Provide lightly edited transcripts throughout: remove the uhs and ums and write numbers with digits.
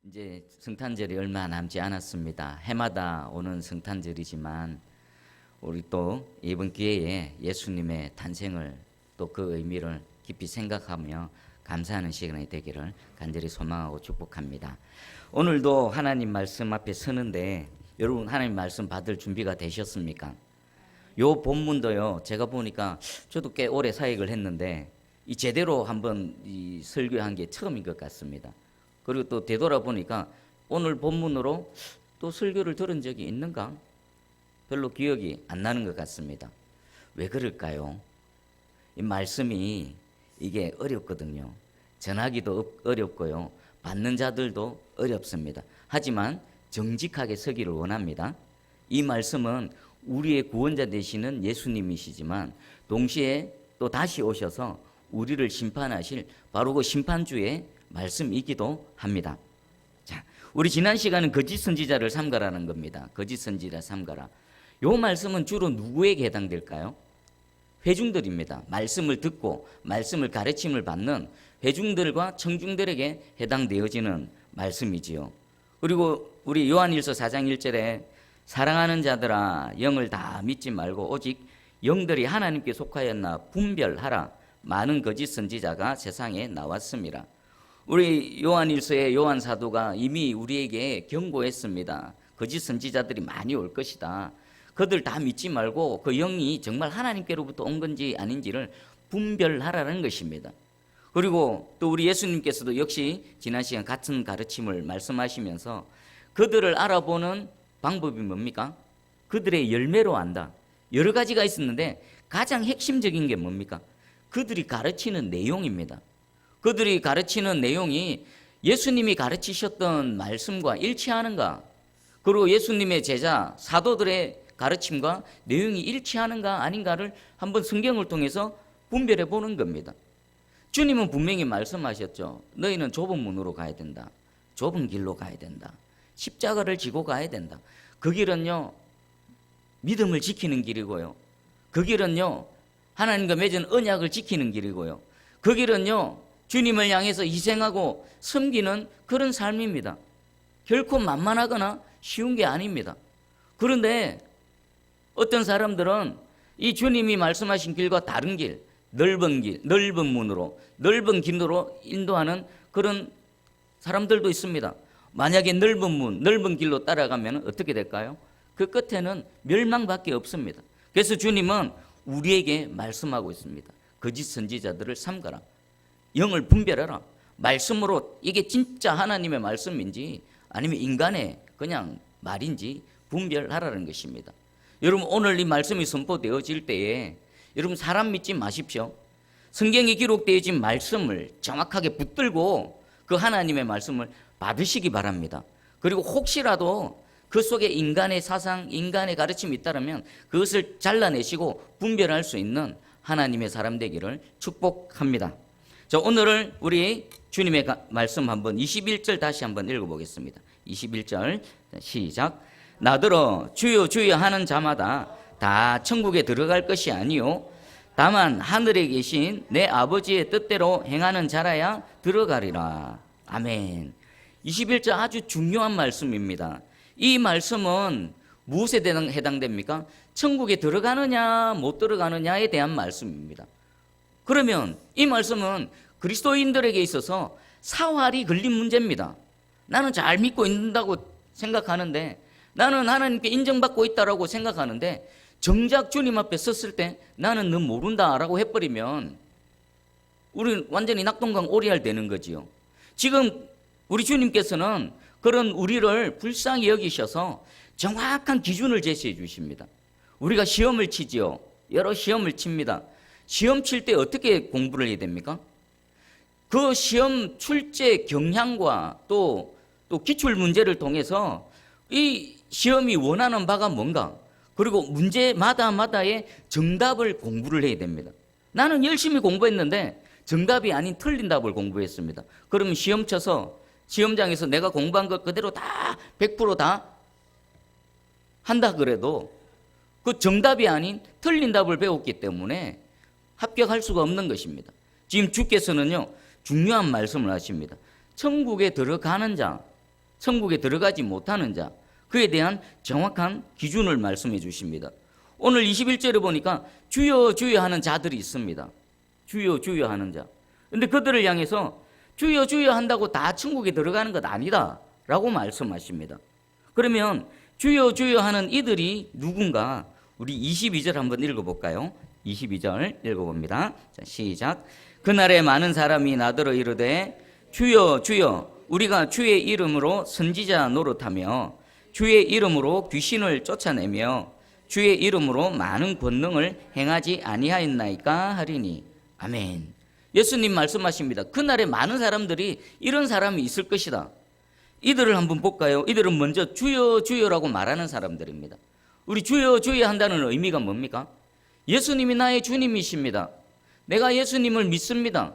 이제 성탄절이 얼마 남지 않았습니다. 해마다 오는 성탄절이지만 우리 또 이번 기회에 예수님의 탄생을 또 그 의미를 깊이 생각하며 감사하는 시간이 되기를 간절히 소망하고 축복합니다. 오늘도 하나님 말씀 앞에 서는데 여러분 하나님 말씀 받을 준비가 되셨습니까? 요 본문도요, 제가 보니까 저도 꽤 오래 사역을 했는데 이 제대로 한번 이 설교한 게 처음인 것 같습니다. 그리고 또 되돌아보니까 오늘 본문으로 또 설교를 들은 적이 있는가? 별로 기억이 안 나는 것 같습니다. 왜 그럴까요? 이 말씀이 이게 어렵거든요. 전하기도 어렵고요. 받는 자들도 어렵습니다. 하지만 정직하게 서기를 원합니다. 이 말씀은 우리의 구원자 되시는 예수님이시지만 동시에 또 다시 오셔서 우리를 심판하실 바로 그 심판주의 말씀이기도 합니다. 자, 우리 지난 시간은 거짓 선지자를 삼가라는 겁니다. 거짓 선지자 삼가라. 요 말씀은 주로 누구에게 해당될까요? 회중들입니다. 말씀을 듣고 말씀을 가르침을 받는 회중들과 청중들에게 해당되어지는 말씀이지요. 그리고 우리 요한일서 4장 1절에 사랑하는 자들아 영을 다 믿지 말고 오직 영들이 하나님께 속하였나 분별하라. 많은 거짓 선지자가 세상에 나왔습니다. 우리 요한일서의 요한 사도가 이미 우리에게 경고했습니다. 거짓 선지자들이 많이 올 것이다. 그들 다 믿지 말고 그 영이 정말 하나님께로부터 온 건지 아닌지를 분별하라는 것입니다. 그리고 또 우리 예수님께서도 역시 지난 시간 같은 가르침을 말씀하시면서 그들을 알아보는 방법이 뭡니까? 그들의 열매로 안다. 여러 가지가 있었는데 가장 핵심적인 게 뭡니까? 그들이 가르치는 내용입니다. 그들이 가르치는 내용이 예수님이 가르치셨던 말씀과 일치하는가? 그리고 예수님의 제자 사도들의 가르침과 내용이 일치하는가 아닌가를 한번 성경을 통해서 분별해 보는 겁니다. 주님은 분명히 말씀하셨죠. 너희는 좁은 문으로 가야 된다. 좁은 길로 가야 된다. 십자가를 지고 가야 된다. 그 길은요, 믿음을 지키는 길이고요. 그 길은요, 하나님과 맺은 언약을 지키는 길이고요. 그 길은요, 주님을 향해서 희생하고 섬기는 그런 삶입니다. 결코 만만하거나 쉬운 게 아닙니다. 그런데 어떤 사람들은 이 주님이 말씀하신 길과 다른 길, 넓은 길, 넓은 문으로, 넓은 길로 인도하는 그런 사람들도 있습니다. 만약에 넓은 문, 넓은 길로 따라가면 어떻게 될까요? 그 끝에는 멸망밖에 없습니다. 그래서 주님은 우리에게 말씀하고 있습니다. 거짓 선지자들을 삼가라. 영을 분별하라. 말씀으로 이게 진짜 하나님의 말씀인지 아니면 인간의 그냥 말인지 분별하라는 것입니다. 여러분 오늘 이 말씀이 선포되어질 때에 여러분 사람 믿지 마십시오. 성경에 기록되어진 말씀을 정확하게 붙들고 그 하나님의 말씀을 받으시기 바랍니다. 그리고 혹시라도 그 속에 인간의 사상, 인간의 가르침이 있다면 그것을 잘라내시고 분별할 수 있는 하나님의 사람 되기를 축복합니다. 자, 오늘은 우리 주님의 말씀 한번 21절 다시 한번 읽어보겠습니다. 21절 시작. 나더러 주여 주여 하는 자마다 다 천국에 들어갈 것이 아니요 다만 하늘에 계신 내 아버지의 뜻대로 행하는 자라야 들어가리라. 아멘. 21절 아주 중요한 말씀입니다. 이 말씀은 무엇에 해당됩니까? 천국에 들어가느냐 못 들어가느냐에 대한 말씀입니다. 그러면 이 말씀은 그리스도인들에게 있어서 사활이 걸린 문제입니다. 나는 잘 믿고 있는다고 생각하는데 나는 하나님께 인정받고 있다라고 생각하는데 정작 주님 앞에 섰을 때 나는 너 모른다라고 해버리면 우리는 완전히 낙동강 오리알 되는 거지요. 지금 우리 주님께서는 그런 우리를 불쌍히 여기셔서 정확한 기준을 제시해 주십니다. 우리가 시험을 치지요. 여러 시험을 칩니다. 시험 칠 때 어떻게 공부를 해야 됩니까? 그 시험 출제 경향과 또 기출 문제를 통해서 이 시험이 원하는 바가 뭔가 그리고 문제마다의 정답을 공부를 해야 됩니다. 나는 열심히 공부했는데 정답이 아닌 틀린 답을 공부했습니다. 그러면 시험 쳐서 시험장에서 내가 공부한 것 그대로 다 100% 한다 그래도 그 정답이 아닌 틀린 답을 배웠기 때문에 합격할 수가 없는 것입니다. 지금 주께서는요 중요한 말씀을 하십니다. 천국에 들어가는 자 천국에 들어가지 못하는 자, 그에 대한 정확한 기준을 말씀해 주십니다. 오늘 21절에 보니까 주여 주여 하는 자들이 있습니다. 주여 주여 하는 자. 근데 그들을 향해서 주여 주여 한다고 다 천국에 들어가는 것 아니다 라고 말씀하십니다. 그러면 주여 주여 하는 이들이 누군가, 우리 22절 한번 읽어볼까요? 22절 읽어봅니다. 자, 시작. 그날에 많은 사람이 나더러 이르되 주여 주여 우리가 주의 이름으로 선지자 노릇하며 주의 이름으로 귀신을 쫓아내며 주의 이름으로 많은 권능을 행하지 아니하였나이까 하리니. 아멘. 예수님 말씀하십니다. 그날에 많은 사람들이, 이런 사람이 있을 것이다. 이들을 한번 볼까요? 이들은 먼저 주여 주여라고 말하는 사람들입니다. 우리 주여 주여 한다는 의미가 뭡니까? 예수님이 나의 주님이십니다. 내가 예수님을 믿습니다.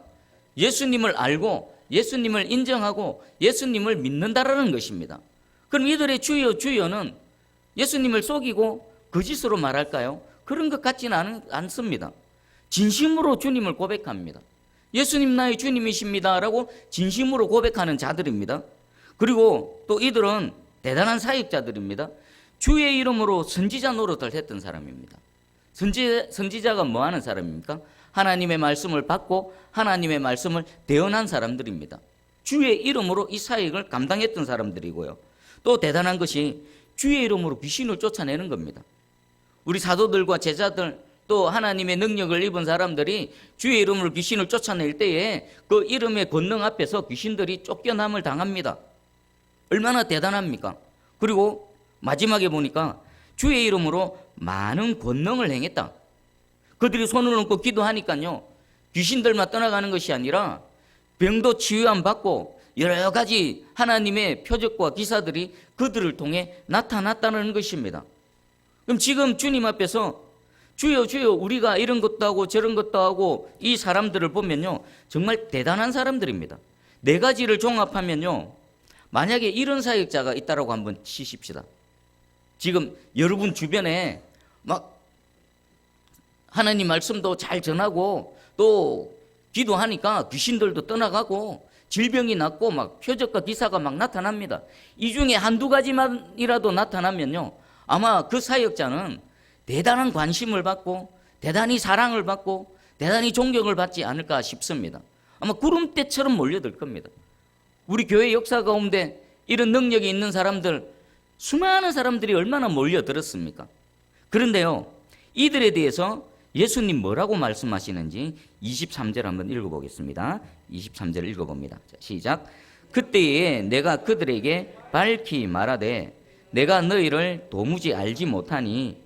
예수님을 알고 예수님을 인정하고 예수님을 믿는다라는 것입니다. 그럼 이들의 주여 주여는 예수님을 속이고 거짓으로 말할까요? 그런 것 같지는 않습니다. 진심으로 주님을 고백합니다. 예수님 나의 주님이십니다 라고 진심으로 고백하는 자들입니다. 그리고 또 이들은 대단한 사역자들입니다. 주의 이름으로 선지자 노릇을 했던 사람입니다. 선지자가 뭐 하는 사람입니까? 하나님의 말씀을 받고 하나님의 말씀을 대언한 사람들입니다. 주의 이름으로 이 사역을 감당했던 사람들이고요. 또 대단한 것이 주의 이름으로 귀신을 쫓아내는 겁니다. 우리 사도들과 제자들, 또 하나님의 능력을 입은 사람들이 주의 이름으로 귀신을 쫓아낼 때에 그 이름의 권능 앞에서 귀신들이 쫓겨남을 당합니다. 얼마나 대단합니까? 그리고 마지막에 보니까 주의 이름으로 많은 권능을 행했다. 그들이 손을 얹고 기도하니까요, 귀신들만 떠나가는 것이 아니라 병도 치유함 받고 여러 가지 하나님의 표적과 기사들이 그들을 통해 나타났다는 것입니다. 그럼 지금 주님 앞에서 주여 주여 우리가 이런 것도 하고 저런 것도 하고 이 사람들을 보면요, 정말 대단한 사람들입니다. 네 가지를 종합하면요, 만약에 이런 사역자가 있다라고 한번 치십시다. 지금 여러분 주변에 막 하나님 말씀도 잘 전하고 또 기도하니까 귀신들도 떠나가고 질병이 낫고 막 표적과 기사가 막 나타납니다. 이 중에 한두 가지만이라도 나타나면요, 아마 그 사역자는 대단한 관심을 받고 대단히 사랑을 받고 대단히 존경을 받지 않을까 싶습니다. 아마 구름대처럼 몰려들 겁니다. 우리 교회 역사 가운데 이런 능력이 있는 사람들, 수많은 사람들이 얼마나 몰려들었습니까? 그런데요, 이들에 대해서 예수님 뭐라고 말씀하시는지 23절 한번 읽어보겠습니다. 23절 읽어봅니다. 자, 시작. 그때에 내가 그들에게 밝히 말하되 내가 너희를 도무지 알지 못하니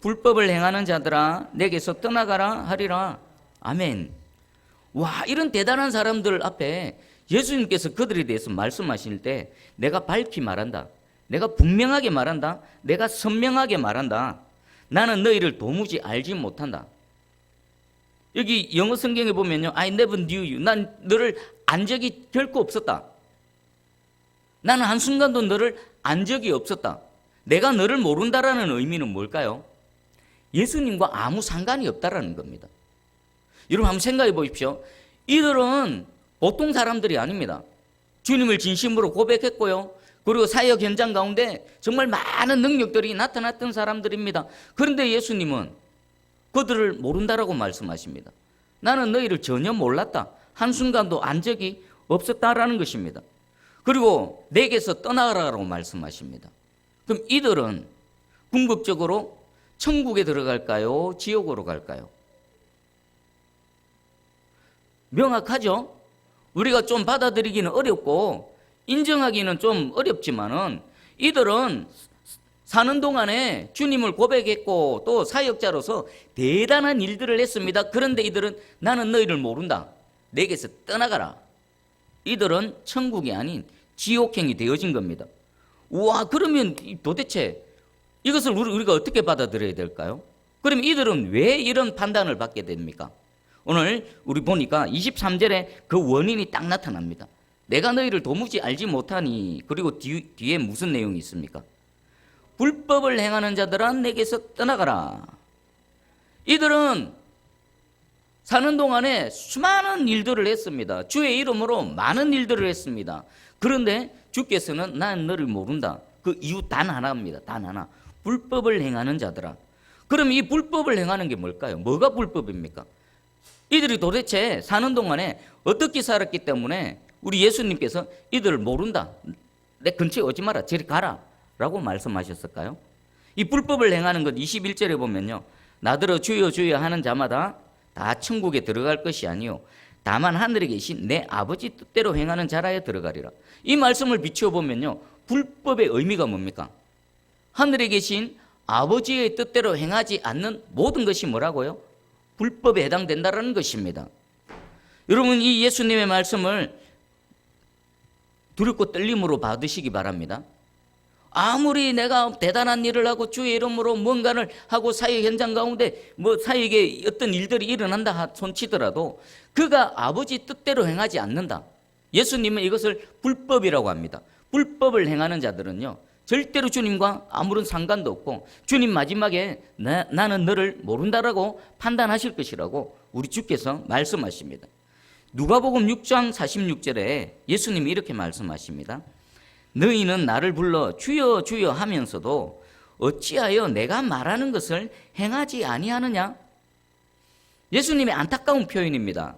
불법을 행하는 자들아 내게서 떠나가라 하리라. 아멘. 와, 이런 대단한 사람들 앞에 예수님께서 그들에 대해서 말씀하실 때 내가 밝히 말한다. 내가 분명하게 말한다. 내가 선명하게 말한다. 나는 너희를 도무지 알지 못한다. 여기 영어 성경에 보면요, I never knew you. 난 너를 안 적이 결코 없었다. 나는 한순간도 너를 안 적이 없었다. 내가 너를 모른다라는 의미는 뭘까요? 예수님과 아무 상관이 없다라는 겁니다. 여러분 한번 생각해 보십시오. 이들은 보통 사람들이 아닙니다. 주님을 진심으로 고백했고요, 그리고 사역 현장 가운데 정말 많은 능력들이 나타났던 사람들입니다. 그런데 예수님은 그들을 모른다라고 말씀하십니다. 나는 너희를 전혀 몰랐다. 한순간도 안 적이 없었다라는 것입니다. 그리고 내게서 떠나가라고 말씀하십니다. 그럼 이들은 궁극적으로 천국에 들어갈까요? 지옥으로 갈까요? 명확하죠? 우리가 좀 받아들이기는 어렵고 인정하기는 좀 어렵지만은 이들은 사는 동안에 주님을 고백했고 또 사역자로서 대단한 일들을 했습니다. 그런데 이들은 나는 너희를 모른다. 내게서 떠나가라. 이들은 천국이 아닌 지옥행이 되어진 겁니다. 우와, 그러면 도대체 이것을 우리가 어떻게 받아들여야 될까요? 그럼 이들은 왜 이런 판단을 받게 됩니까? 오늘 우리 보니까 23절에 그 원인이 딱 나타납니다. 내가 너희를 도무지 알지 못하니. 그리고 뒤에 무슨 내용이 있습니까? 불법을 행하는 자들아 내게서 떠나가라. 이들은 사는 동안에 수많은 일들을 했습니다. 주의 이름으로 많은 일들을 했습니다. 그런데 주께서는 나는 너를 모른다. 그 이유 단 하나입니다. 단 하나. 불법을 행하는 자들아. 그럼 이 불법을 행하는 게 뭘까요? 뭐가 불법입니까? 이들이 도대체 사는 동안에 어떻게 살았기 때문에 우리 예수님께서 이들을 모른다. 내 근처에 오지 마라. 저리 가라. 라고 말씀하셨을까요? 이 불법을 행하는 것 21절에 보면요. 나더러 주여 주여 하는 자마다 다 천국에 들어갈 것이 아니요 다만 하늘에 계신 내 아버지 뜻대로 행하는 자라야 들어가리라. 이 말씀을 비추어 보면요. 불법의 의미가 뭡니까? 하늘에 계신 아버지의 뜻대로 행하지 않는 모든 것이 뭐라고요? 불법에 해당된다는 것입니다. 여러분, 이 예수님의 말씀을 두렵고 떨림으로 받으시기 바랍니다. 아무리 내가 대단한 일을 하고 주의 이름으로 뭔가를 하고 사회 현장 가운데 사회에 어떤 일들이 일어난다 손치더라도 그가 아버지 뜻대로 행하지 않는다. 예수님은 이것을 불법이라고 합니다. 불법을 행하는 자들은요, 절대로 주님과 아무런 상관도 없고 주님 마지막에 나는 너를 모른다라고 판단하실 것이라고 우리 주께서 말씀하십니다. 누가복음 6장 46절에 예수님이 이렇게 말씀하십니다. 너희는 나를 불러 주여 주여 하면서도 어찌하여 내가 말하는 것을 행하지 아니하느냐? 예수님의 안타까운 표현입니다.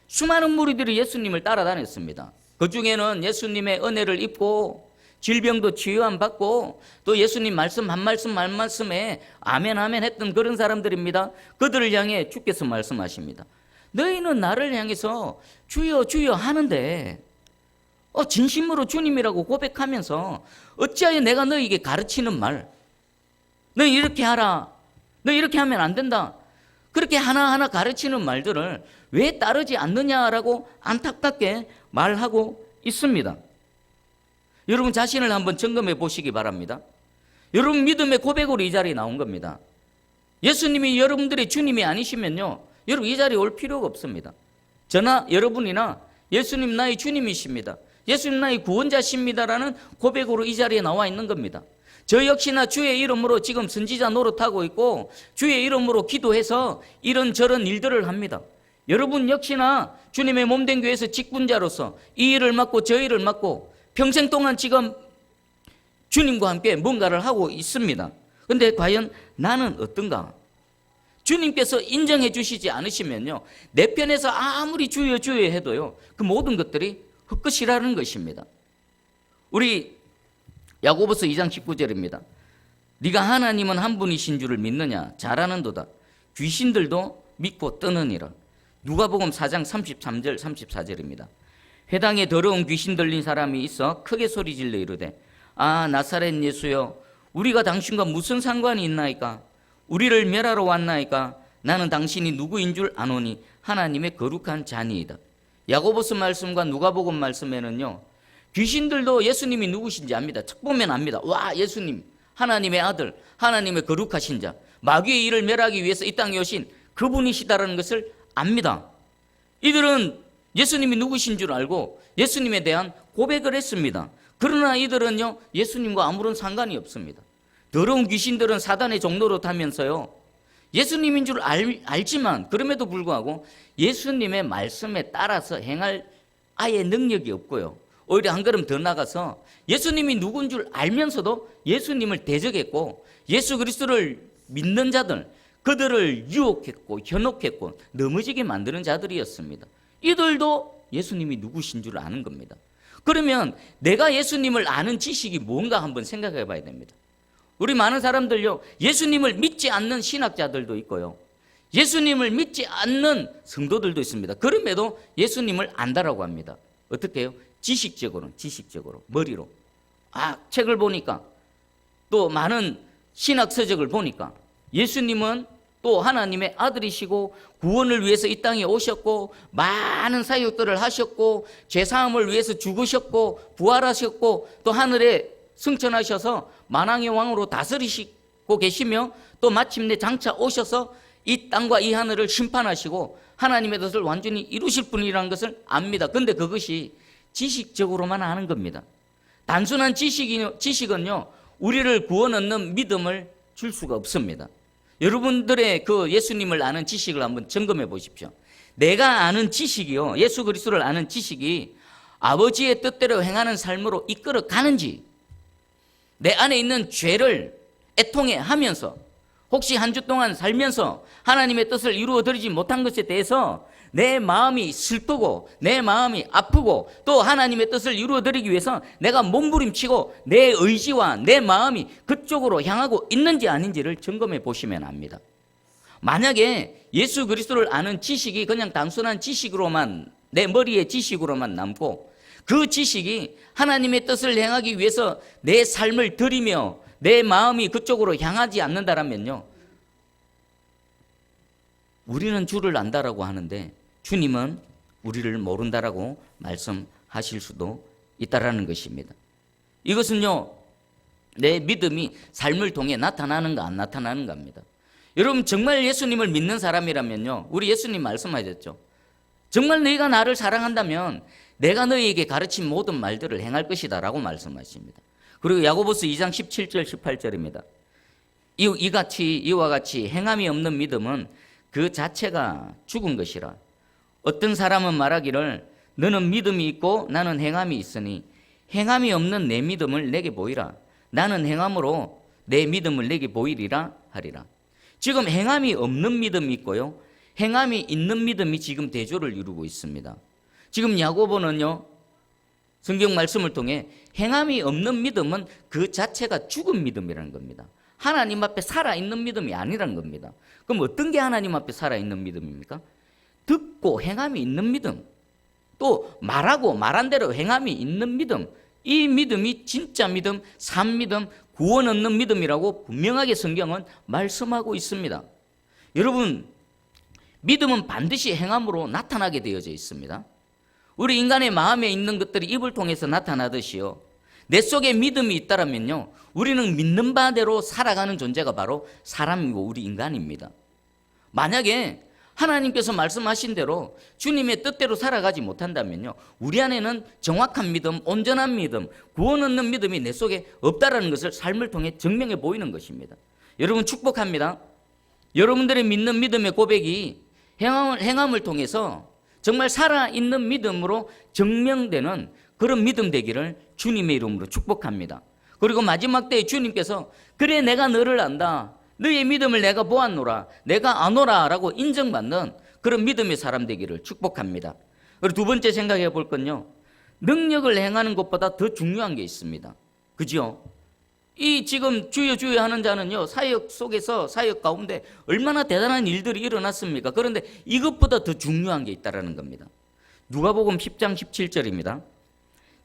수많은 무리들이 예수님을 따라다녔습니다. 그 중에는 예수님의 은혜를 입고 질병도 치유함 받고 또 예수님 말씀 한 말씀에 아멘 아멘 했던 그런 사람들입니다. 그들을 향해 주께서 말씀하십니다. 너희는 나를 향해서 주여 주여 하는데 진심으로 주님이라고 고백하면서 어찌하여 내가 너희에게 가르치는 말, 너희 이렇게 하라, 너희 이렇게 하면 안 된다, 그렇게 하나하나 가르치는 말들을 왜 따르지 않느냐라고 안타깝게 말하고 있습니다. 여러분 자신을 한번 점검해 보시기 바랍니다. 여러분 믿음의 고백으로 이 자리에 나온 겁니다. 예수님이 여러분들의 주님이 아니시면요, 여러분 이 자리에 올 필요가 없습니다. 저나 여러분이나 예수님 나의 주님이십니다, 예수님 나의 구원자십니다라는 고백으로 이 자리에 나와 있는 겁니다. 저 역시나 주의 이름으로 지금 선지자 노릇하고 있고 주의 이름으로 기도해서 이런저런 일들을 합니다. 여러분 역시나 주님의 몸된 교회에서 직분자로서 이 일을 맡고 저 일을 맡고 평생 동안 지금 주님과 함께 뭔가를 하고 있습니다. 그런데 과연 나는 어떤가? 주님께서 인정해 주시지 않으시면요, 내 편에서 아무리 주여 주여 해도요, 그 모든 것들이 헛것이라는 것입니다. 우리 야고보서 2장 19절입니다. 네가 하나님은 한 분이신 줄을 믿느냐? 잘하는도다. 귀신들도 믿고 떠느니라. 누가복음 4장 33절 34절입니다. 회당에 더러운 귀신 들린 사람이 있어 크게 소리질러 이르되 아 나사렛 예수여, 우리가 당신과 무슨 상관이 있나이까? 우리를 멸하러 왔나이까? 나는 당신이 누구인 줄 아노니 하나님의 거룩한 자니이다. 야고보서 말씀과 누가복음 말씀에는요, 귀신들도 예수님이 누구신지 압니다. 척 보면 압니다. 와, 예수님 하나님의 아들, 하나님의 거룩하신 자, 마귀의 일을 멸하기 위해서 이 땅에 오신 그분이시다라는 것을 압니다. 이들은 예수님이 누구신 줄 알고 예수님에 대한 고백을 했습니다. 그러나 이들은요, 예수님과 아무런 상관이 없습니다. 더러운 귀신들은 사단의 종로로 타면서요, 예수님인 줄 알지만 그럼에도 불구하고 예수님의 말씀에 따라서 행할 아예 능력이 없고요, 오히려 한 걸음 더 나가서 예수님이 누군 줄 알면서도 예수님을 대적했고 예수 그리스도를 믿는 자들, 그들을 유혹했고 현혹했고 넘어지게 만드는 자들이었습니다. 이들도 예수님이 누구신 줄 아는 겁니다. 그러면 내가 예수님을 아는 지식이 뭔가 한번 생각해 봐야 됩니다. 우리 많은 사람들요, 예수님을 믿지 않는 신학자들도 있고요, 예수님을 믿지 않는 성도들도 있습니다. 그럼에도 예수님을 안다라고 합니다. 어떻게 해요? 지식적으로 머리로 책을 보니까 또 많은 신학 서적을 보니까 예수님은 또 하나님의 아들이시고 구원을 위해서 이 땅에 오셨고 많은 사역들을 하셨고 죄사함을 위해서 죽으셨고 부활하셨고 또 하늘에 승천하셔서 만왕의 왕으로 다스리시고 계시며 또 마침내 장차 오셔서 이 땅과 이 하늘을 심판하시고 하나님의 뜻을 완전히 이루실 분이라는 것을 압니다. 그런데 그것이 지식적으로만 아는 겁니다. 단순한 지식은요, 우리를 구원 얻는 믿음을 줄 수가 없습니다. 여러분들의 그 예수님을 아는 지식을 한번 점검해 보십시오. 내가 아는 지식이요, 예수 그리스도를 아는 지식이 아버지의 뜻대로 행하는 삶으로 이끌어 가는지, 내 안에 있는 죄를 애통해 하면서 혹시 한 주 동안 살면서 하나님의 뜻을 이루어 드리지 못한 것에 대해서 내 마음이 슬프고 내 마음이 아프고 또 하나님의 뜻을 이루어 드리기 위해서 내가 몸부림치고 내 의지와 내 마음이 그쪽으로 향하고 있는지 아닌지를 점검해 보시면 압니다. 만약에 예수 그리스도를 아는 지식이 그냥 단순한 지식으로만, 내 머리의 지식으로만 남고 그 지식이 하나님의 뜻을 행하기 위해서 내 삶을 들이며 내 마음이 그쪽으로 향하지 않는다면요, 우리는 주를 안다라고 하는데 주님은 우리를 모른다라고 말씀하실 수도 있다라는 것입니다. 이것은요, 내 믿음이 삶을 통해 나타나는가 안 나타나는가입니다. 여러분, 정말 예수님을 믿는 사람이라면요, 우리 예수님 말씀하셨죠. 정말 너희가 나를 사랑한다면 내가 너희에게 가르친 모든 말들을 행할 것이다 라고 말씀하십니다. 그리고 야고보서 2장 17절 18절입니다. 이와 같이 행함이 없는 믿음은 그 자체가 죽은 것이라. 어떤 사람은 말하기를 너는 믿음이 있고 나는 행함이 있으니 행함이 없는 내 믿음을 내게 보이라. 나는 행함으로 내 믿음을 내게 보이리라 하리라. 지금 행함이 없는 믿음이 있고요, 행함이 있는 믿음이 지금 대조를 이루고 있습니다. 지금 야고보는요, 성경 말씀을 통해 행함이 없는 믿음은 그 자체가 죽은 믿음이라는 겁니다. 하나님 앞에 살아있는 믿음이 아니라는 겁니다. 그럼 어떤 게 하나님 앞에 살아있는 믿음입니까? 듣고 행함이 있는 믿음, 또 말하고 말한 대로 행함이 있는 믿음, 이 믿음이 진짜 믿음, 산 믿음, 구원 얻는 믿음이라고 분명하게 성경은 말씀하고 있습니다. 여러분, 믿음은 반드시 행함으로 나타나게 되어져 있습니다. 우리 인간의 마음에 있는 것들이 입을 통해서 나타나듯이요, 내 속에 믿음이 있다면요, 우리는 믿는 바대로 살아가는 존재가 바로 사람이고 우리 인간입니다. 만약에 하나님께서 말씀하신 대로 주님의 뜻대로 살아가지 못한다면요, 우리 안에는 정확한 믿음, 온전한 믿음, 구원 얻는 믿음이 내 속에 없다라는 것을 삶을 통해 증명해 보이는 것입니다. 여러분, 축복합니다. 여러분들의 믿는 믿음의 고백이 행함을 통해서 정말 살아있는 믿음으로 증명되는 그런 믿음 되기를 주님의 이름으로 축복합니다. 그리고 마지막 때에 주님께서 그래 내가 너를 안다, 너의 믿음을 내가 보았노라, 내가 아노라 라고 인정받는 그런 믿음의 사람 되기를 축복합니다. 그리고 두 번째 생각해 볼 건요, 능력을 행하는 것보다 더 중요한 게 있습니다. 그죠? 이 지금 주여 주여 하는 자는요, 사역 속에서, 사역 가운데 얼마나 대단한 일들이 일어났습니까? 그런데 이것보다 더 중요한 게 있다라는 겁니다. 누가복음 10장 17절입니다.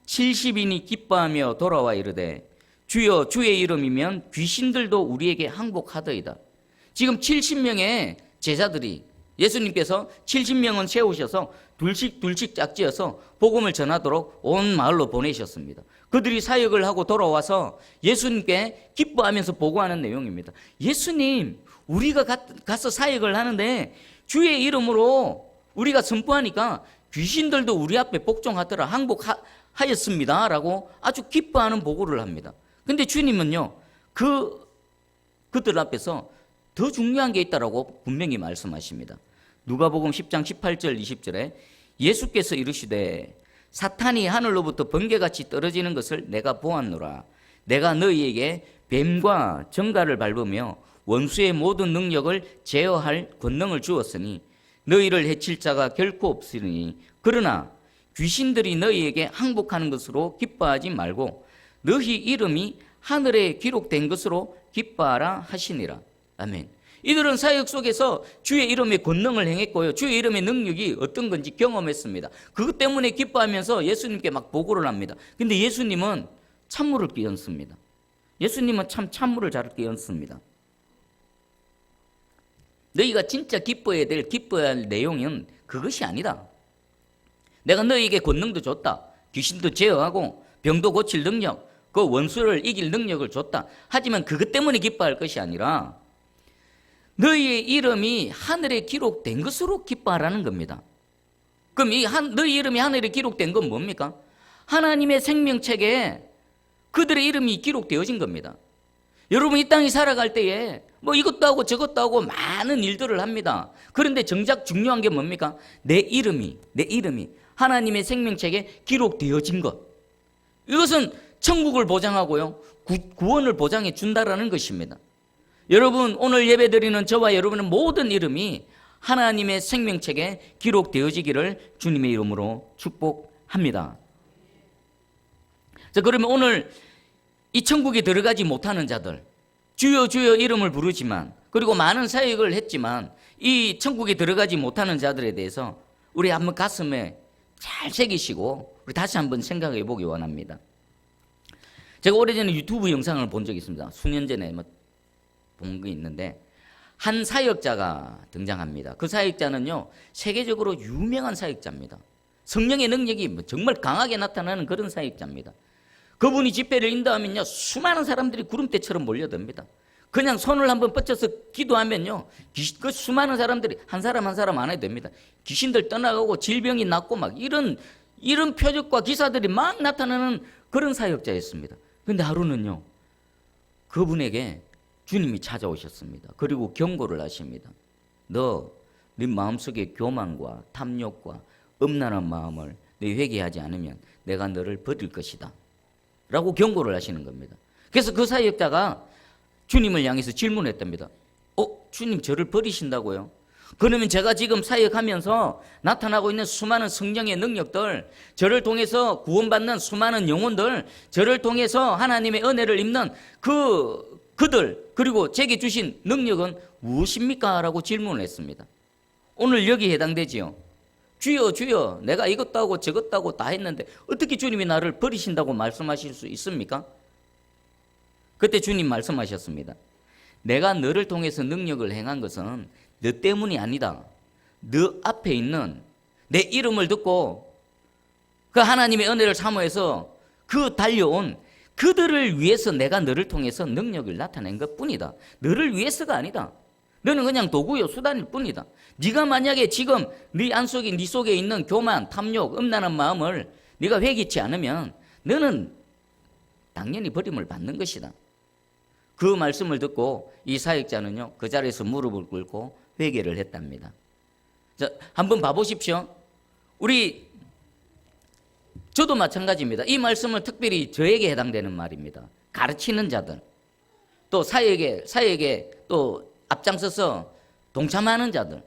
70인이 기뻐하며 돌아와 이르되 주여 주의 이름이면 귀신들도 우리에게 항복하더이다. 지금 70명의 제자들이, 예수님께서 70명은 세우셔서 둘씩 짝지어서 복음을 전하도록 온 마을로 보내셨습니다. 그들이 사역을 하고 돌아와서 예수님께 기뻐하면서 보고하는 내용입니다. 예수님, 우리가 가서 사역을 하는데 주의 이름으로 우리가 선포하니까 귀신들도 우리 앞에 복종하더라, 항복하였습니다 라고 아주 기뻐하는 보고를 합니다. 근데 주님은요, 그들 앞에서 더 중요한 게 있다라고 분명히 말씀하십니다. 누가복음 10장 18절 20절에 예수께서 이르시되 사탄이 하늘로부터 번개같이 떨어지는 것을 내가 보았노라. 내가 너희에게 뱀과 정갈을 밟으며 원수의 모든 능력을 제어할 권능을 주었으니 너희를 해칠 자가 결코 없으니 그러나 귀신들이 너희에게 항복하는 것으로 기뻐하지 말고 너희 이름이 하늘에 기록된 것으로 기뻐하라 하시니라. 아멘. 이들은 사역 속에서 주의 이름의 권능을 행했고요, 주의 이름의 능력이 어떤 건지 경험했습니다. 그것 때문에 기뻐하면서 예수님께 막 보고를 합니다. 근데 예수님은 찬물을 끼얹습니다. 예수님은 찬물을 잘 끼얹습니다. 너희가 진짜 기뻐해야 할 내용은 그것이 아니다. 내가 너희에게 권능도 줬다, 귀신도 제어하고 병도 고칠 능력, 그 원수를 이길 능력을 줬다. 하지만 그것 때문에 기뻐할 것이 아니라 너희의 이름이 하늘에 기록된 것으로 기뻐하라는 겁니다. 그럼 너희 이름이 하늘에 기록된 건 뭡니까? 하나님의 생명책에 그들의 이름이 기록되어진 겁니다. 여러분, 이 땅에 살아갈 때에 뭐 이것도 하고 저것도 하고 많은 일들을 합니다. 그런데 정작 중요한 게 뭡니까? 내 이름이 하나님의 생명책에 기록되어진 것, 이것은 천국을 보장하고요, 구원을 보장해 준다라는 것입니다. 여러분, 오늘 예배드리는 저와 여러분의 모든 이름이 하나님의 생명책에 기록되어지기를 주님의 이름으로 축복합니다. 자, 그러면 오늘 이 천국에 들어가지 못하는 자들, 주여 주여 이름을 부르지만, 그리고 많은 사역을 했지만 이 천국에 들어가지 못하는 자들에 대해서 우리 한번 가슴에 잘 새기시고 우리 다시 한번 생각해 보기 원합니다. 제가 오래전에 유튜브 영상을 본 적이 있습니다. 수년 전에 본 게 있는데 한 사역자가 등장합니다. 그 사역자는요, 세계적으로 유명한 사역자입니다. 성령의 능력이 정말 강하게 나타나는 그런 사역자입니다. 그분이 집회를 인도하면요, 수많은 사람들이 구름대처럼 몰려듭니다. 그냥 손을 한번 뻗쳐서 기도하면요, 그 수많은 사람들이 한 사람 한 사람 안 해도 됩니다. 귀신들 떠나가고 질병이 낫고 막 이런 표적과 기사들이 막 나타나는 그런 사역자였습니다. 그런데 하루는요, 그분에게 주님이 찾아오셨습니다. 그리고 경고를 하십니다. 너 네 마음속에 교만과 탐욕과 음란한 마음을 네 회개하지 않으면 내가 너를 버릴 것이다 라고 경고를 하시는 겁니다. 그래서 그 사역자가 주님을 향해서 질문했답니다. 주님 저를 버리신다고요? 그러면 제가 지금 사역하면서 나타나고 있는 수많은 성령의 능력들, 저를 통해서 구원받는 수많은 영혼들, 저를 통해서 하나님의 은혜를 입는 그들, 그리고 제게 주신 능력은 무엇입니까? 라고 질문을 했습니다. 오늘 여기에 해당되지요. 주여 주여 내가 이것도 하고 저것도 하고 다 했는데 어떻게 주님이 나를 버리신다고 말씀하실 수 있습니까? 그때 주님 말씀하셨습니다. 내가 너를 통해서 능력을 행한 것은 너 때문이 아니다. 너 앞에 있는 내 이름을 듣고 그 하나님의 은혜를 사모해서 그 달려온 그들을 위해서 내가 너를 통해서 능력을 나타낸 것뿐이다. 너를 위해서가 아니다. 너는 그냥 도구요, 수단일 뿐이다. 네가 만약에 지금 네 속에 있는 교만, 탐욕, 음란한 마음을 네가 회개치 않으면 너는 당연히 버림을 받는 것이다. 그 말씀을 듣고 이 사역자는요, 그 자리에서 무릎을 꿇고 회개를 했답니다. 자, 한번 봐보십시오. 저도 마찬가지입니다. 이 말씀은 특별히 저에게 해당되는 말입니다. 가르치는 자들, 또 사역에 또 앞장서서 동참하는 자들,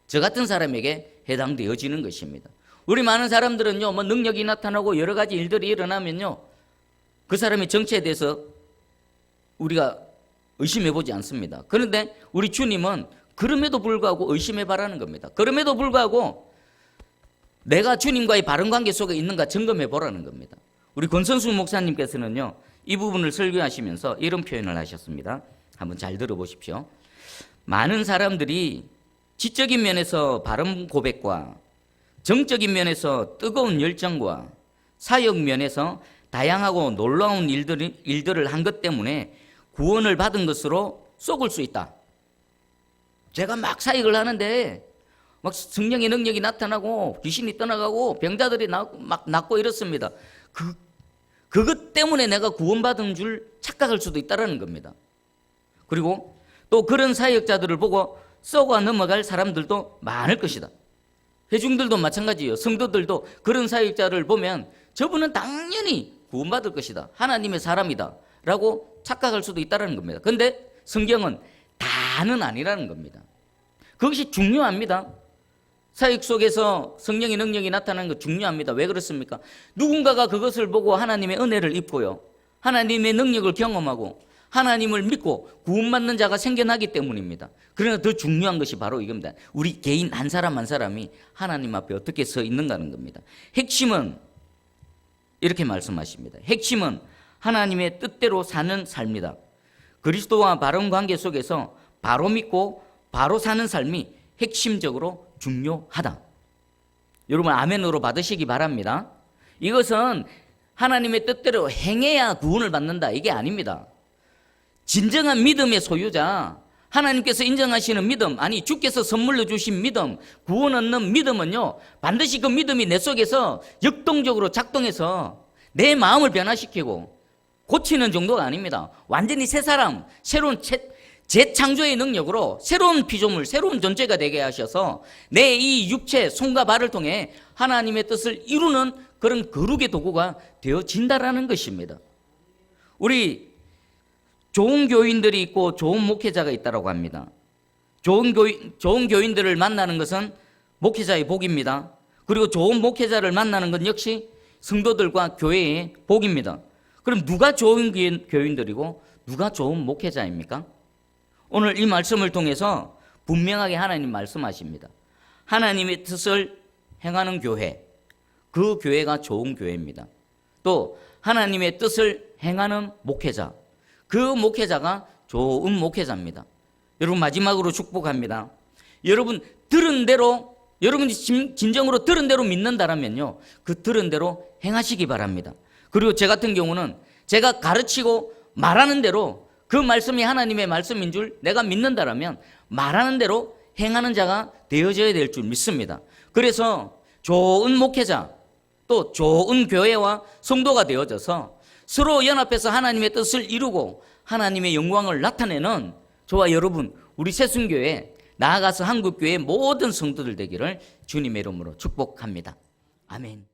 저 같은 사람에게 해당되어지는 것입니다. 우리 많은 사람들은요, 능력이 나타나고 여러 가지 일들이 일어나면요, 그 사람의 정체에 대해서 우리가 의심해 보지 않습니다. 그런데 우리 주님은 그럼에도 불구하고 의심해 봐라는 겁니다. 그럼에도 불구하고 내가 주님과의 바른 관계 속에 있는가 점검해 보라는 겁니다. 우리 권선수 목사님께서는요, 이 부분을 설교하시면서 이런 표현을 하셨습니다. 한번 잘 들어보십시오. 많은 사람들이 지적인 면에서 바른 고백과 정적인 면에서 뜨거운 열정과 사역 면에서 다양하고 놀라운 일들을 한 것 때문에 구원을 받은 것으로 속을 수 있다. 제가 막 사역을 하는데 막 성령의 능력이 나타나고 귀신이 떠나가고 병자들이 막 낫고 이렇습니다. 그것 때문에 내가 구원받은 줄 착각할 수도 있다는 겁니다. 그리고 또 그런 사역자들을 보고 쏘고 넘어갈 사람들도 많을 것이다. 회중들도 마찬가지예요. 성도들도 그런 사역자를 보면 저분은 당연히 구원받을 것이다. 하나님의 사람이다 라고 착각할 수도 있다는 겁니다. 그런데 성경은 다는 아니라는 겁니다. 그것이 중요합니다. 사역 속에서 성령의 능력이 나타나는 거 중요합니다. 왜 그렇습니까? 누군가가 그것을 보고 하나님의 은혜를 입고요, 하나님의 능력을 경험하고 하나님을 믿고 구원받는 자가 생겨나기 때문입니다. 그러나 더 중요한 것이 바로 이겁니다. 우리 개인 한 사람 한 사람이 하나님 앞에 어떻게 서 있는가는 겁니다. 핵심은 이렇게 말씀하십니다. 핵심은 하나님의 뜻대로 사는 삶이다. 그리스도와 바른 관계 속에서 바로 믿고 바로 사는 삶이 핵심적으로 중요하다. 여러분 아멘으로 받으시기 바랍니다. 이것은 하나님의 뜻대로 행해야 구원을 받는다, 이게 아닙니다. 진정한 믿음의 소유자, 하나님께서 인정하시는 믿음, 아니 주께서 선물로 주신 믿음, 구원 얻는 믿음은요, 반드시 그 믿음이 내 속에서 역동적으로 작동해서 내 마음을 변화시키고 고치는 정도가 아닙니다. 완전히 새 사람, 새로운 재창조의 능력으로 새로운 피조물, 새로운 존재가 되게 하셔서 내 이 육체, 손과 발을 통해 하나님의 뜻을 이루는 그런 거룩의 도구가 되어진다라는 것입니다. 우리 좋은 교인들이 있고 좋은 목회자가 있다고 합니다. 좋은 교인들을 만나는 것은 목회자의 복입니다. 그리고 좋은 목회자를 만나는 건 역시 성도들과 교회의 복입니다. 그럼 누가 좋은 교인들이고 누가 좋은 목회자입니까? 오늘 이 말씀을 통해서 분명하게 하나님 말씀하십니다. 하나님의 뜻을 행하는 교회, 그 교회가 좋은 교회입니다. 또 하나님의 뜻을 행하는 목회자, 그 목회자가 좋은 목회자입니다. 여러분, 마지막으로 축복합니다. 여러분 들은 대로, 여러분이 진정으로 들은 대로 믿는다라면요, 그 들은 대로 행하시기 바랍니다. 그리고 제 같은 경우는 제가 가르치고 말하는 대로 그 말씀이 하나님의 말씀인 줄 내가 믿는다라면 말하는 대로 행하는 자가 되어져야 될 줄 믿습니다. 그래서 좋은 목회자, 또 좋은 교회와 성도가 되어져서 서로 연합해서 하나님의 뜻을 이루고 하나님의 영광을 나타내는 저와 여러분, 우리 새순교회, 나아가서 한국교회 모든 성도들 되기를 주님의 이름으로 축복합니다. 아멘.